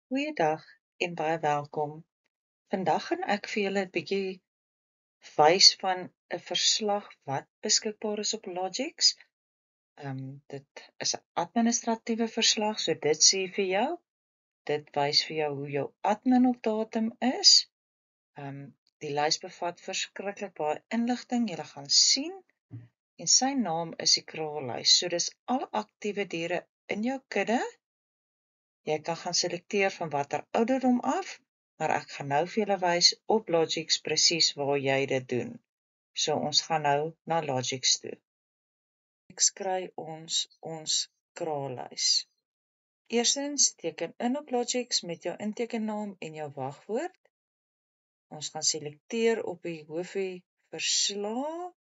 Goeiedag en baie welkom. Vandag gaan ek vir julle 'n bietjie wys van 'n verslag wat beskikbaar is op Logix. Dit is 'n administratiewe verslag, so dit sê vir jou, dit wys vir jou hoe jou admin op datum is. Die lys bevat verskriklik baie inligting, julle gaan sien, en sy naam is die kraallys. So dis alle aktiewe diere in jou kudde. Jy kan gaan selekteer van watter ouderdom af, maar ek gaan nou vir julle wys op Logix presies waar jy dit doen. So ons gaan nou na Logix toe. Ek kry ons kraallys. Eerstens teken in op Logix met jou intekennaam en jou wagwoord. Ons gaan selekteer op die hoofie verslae.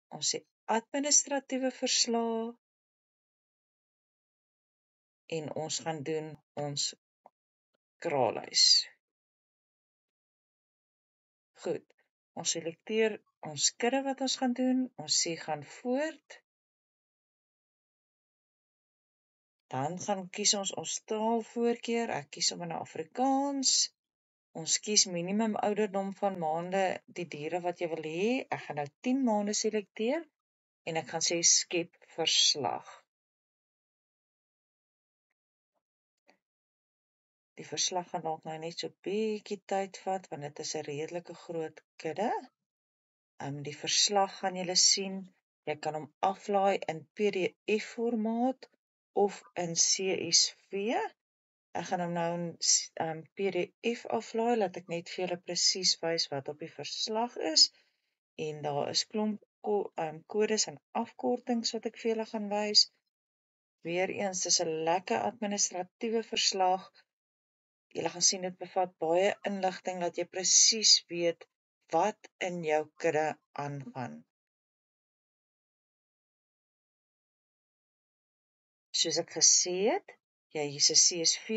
Ons sê administratiewe verslae en ons gaan doen ons kraallys. Goed, ons selekteer ons kudde wat ons gaan doen, ons sê gaan voort, dan gaan kies ons taalvoorkeur, ek kies om in Afrikaans, ons kies minimum ouderdom van maande, die diere wat jy wil hê, ek gaan nou 10 maande selekteer, en ek gaan sê skep verslag. Die verslag gaan dalk nou net so bietjie tyd vat, want dit is 'n redelike groot kudde. Die verslag gaan julle sien, jy kan hom aflaai in PDF formaat of in CSV. Ek gaan hom nou in PDF aflaai, laat ek net vir julle presies wys wat op die verslag is. En daar is klomp kodes en afkortings wat ek vir julle gaan wys. Weereens, dis 'n lekker administratiewe verslag. Julle gaan sien dit bevat baie inligting dat jy presies weet wat in jou kudde aangaan. Soos ek gesê het, jy hier's 'n CSV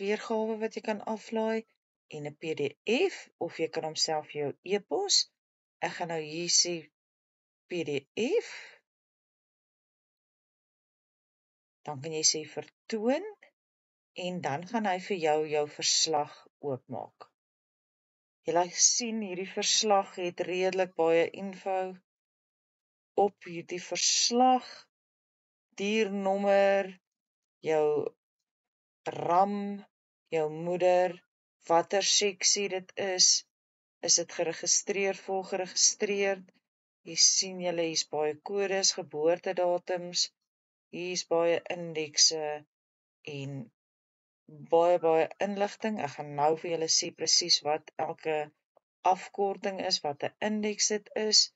weergawe wat jy kan aflaai en 'n PDF of jy kan homself vir jou e-pos. Ek gaan nou hier sê PDF. Dan kan jy sê vertoon en dan gaan hy vir jou verslag oopmaak. Jy sien hierdie verslag het redelik baie info op hierdie verslag. Diernommer, jou ram, jou moeder, watter seksie dit is dit geregistreer, volgeregistreerd. Hier sien julle, hier's baie kodes, geboortedatums, hier's baie indekse en baie inligting. Ek gaan nou vir julle sê presies wat elke afkorting is, wat 'n indeks dit is.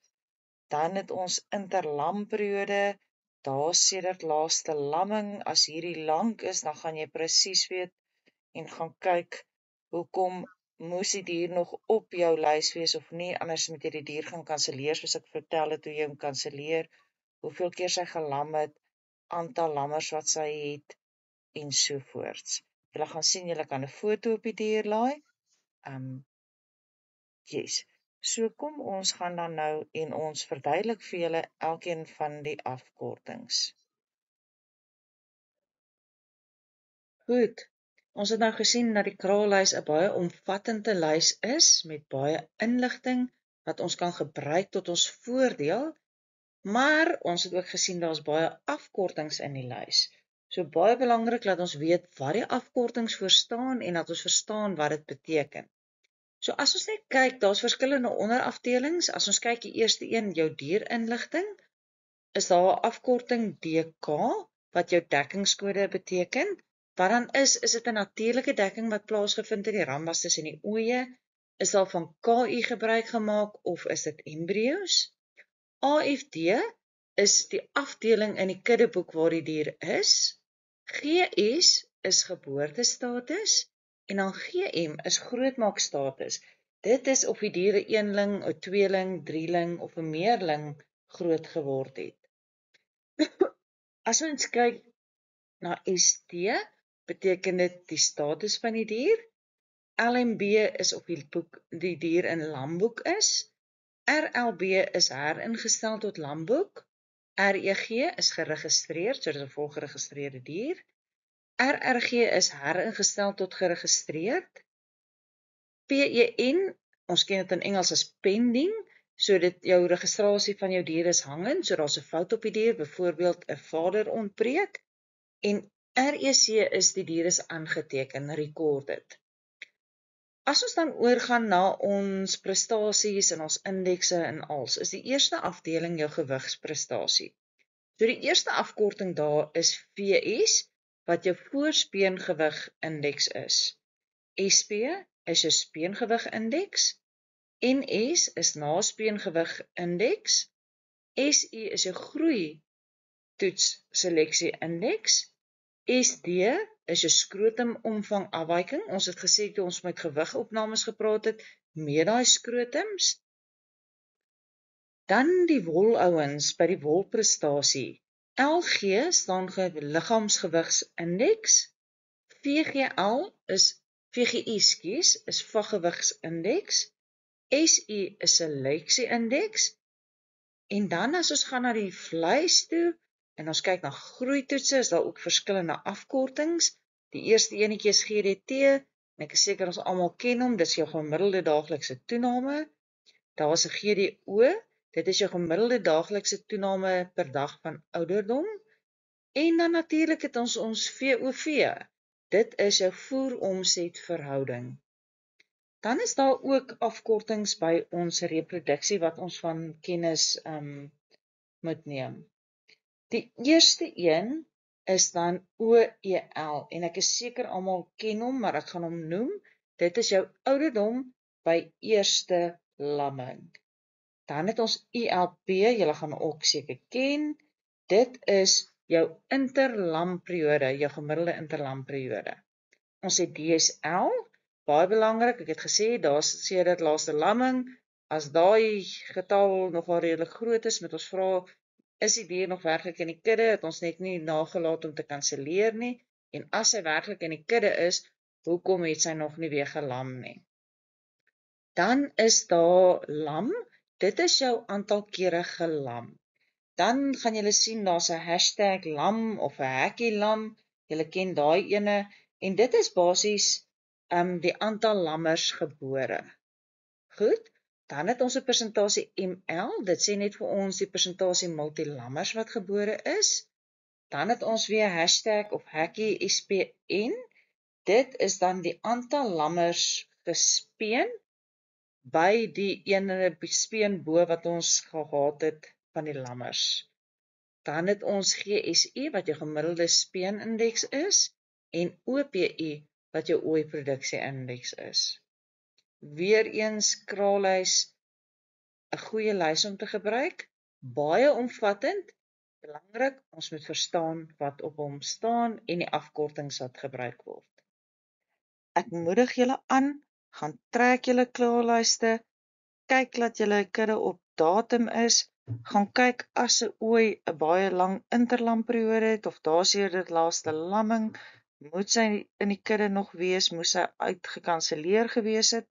Dan het ons interlamperiode, daar sedert laaste lamming. As hierdie lank is, dan gaan jy presies weet en gaan kyk hoekom moes die dier nog op jou lys wees of nie, anders moet jy die dier gaan kanselleer, soos ek vertel het hoe jy hom kanselleer, hoeveel keer sy gelam het, aantal lammers wat sy het en sovoorts. Julle gaan sien, julle kan 'n foto op die dier laai. Yes. So kom ons gaan dan nou en ons verduidelik vir julle elkeen van die afkortings. Goed. Ons het nou gesien dat die kraallys 'n baie omvattende lys is met baie inligting wat ons kan gebruik tot ons voordeel, maar ons het ook gesien daar's baie afkortings in die lys. So baie belangrik dat ons weet wat die afkortings voor staan en dat ons verstaan wat dit beteken. So as ons net kyk, daar's verskillende onderafdelings. As ons kyk die eerste een, jou dierinligting, is daar 'n afkorting DK wat jou dekkingskode beteken. Wat dan is dit 'n natuurlike dekking wat plaasgevind het, die rambas tussen die oeye? Is daar van KI gebruik gemaak of is dit embrio's? AFD is die afdeling in die kuddeboek waar die dier is. GS is geboortestatus. En dan GM is grootmaakstatus. Dit is of die dier 'n eenling, 'n tweeling, drieling of 'n meerling groot geword het. As ons kyk na ST, beteken dit die status van die dier. LMB is of die dier in lamboek is. RLB is heringestel tot lamboek. REG is geregistreer, so dit is 'n volgeregistreerde dier. RRG is heringestel tot geregistreerd. PEN, ons ken dit in Engels as pending, so dit jou registrasie van jou dier is hangend, so daar's 'n fout op die dier, byvoorbeeld 'n vader ontbreek, en REC is die dier is aangeteken, recorded. As ons dan oorgaan na ons prestasies en ons indekse en als, is die eerste afdeling jou gewigsprestasie. So die eerste afkorting daar is VS, wat jou voorspeengewig indeks is. SP is jou speengewig indeks, NS is naspeengewig indeks, SI is jou groei toets seleksie indeks, SD is jou skrotumomvang afwyking. Ons het gesê toe ons met gewigopnames gepraat het, met daai skrotums. Dan die wolouwens by die wolprestasie. LG staan vir liggaamsgewigsindeks, VGI is vaggewigsindeks, SI is seleksieindeks, en dan as ons gaan na die vleis toe, en ons kyk na groeitoetse, is daar ook verskillende afkortings. Die eerste enetjie is GDT, en ek is seker ons almal ken hom, dit is jou gemiddelde daaglikse toename. Daar is 'n GDO, dit is jou gemiddelde daaglikse toename per dag van ouderdom. En dan natuurlik het ons VOV, dit is jou voeromsetverhouding. Dan is daar ook afkortings by ons reproduksie wat ons van kennis moet neem. Die eerste een is dan OEL, en ek is seker almal ken hom, maar ek gaan hom noem. Dit is jou ouderdom by eerste lamming. Dan het ons ILP, julle gaan ook seker ken. Dit is jou interlamperiode, jou gemiddelde interlamperiode. Ons het DSL, baie belangrik, ek het gesê, daar sê dit laaste lamming, as daai getal nogal redelik groot is, met ons vra, is die dier nog werklik in die kudde, het ons net nie nagelaat om te kanselleer nie, en as hy werklik in die kudde is, hoekom het sy nog nie weer gelam nie? Dan is daar lam, dit is jou aantal kere gelam. Dan gaan julle sien, daar's 'n hashtag lam of 'n hekkie lam, julle ken daai ene, en dit is basies die aantal lammers gebore. Goed, dan het ons 'n persentasie ML, dit sê net vir ons die persentasie multilammers wat gebore is. Dan het ons weer hashtag of hekkie SPN, dit is dan die aantal lammers gespeen by die ene speen bo wat ons gehad het van die lammers. Dan het ons GSI wat jou gemiddelde speenindeks is, en OPI wat jou ooi produksieindeks is. Weereens kraalhuis, 'n goeie lys om te gebruik, baie omvattend, belangrik, ons moet verstaan wat op hom staan en die afkortings wat gebruik word. Ek moedig julle aan, gaan trek julle kraalhuiste, kyk dat julle kudde op datum is, gaan kyk as 'n ooi 'n baie lang interlamperiode het, of daar seer dit laaste lamming, moet sy in die kudde nog wees, moes sy uitgekanselleer gewees het.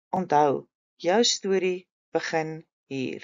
Onthou, jou storie begin hier.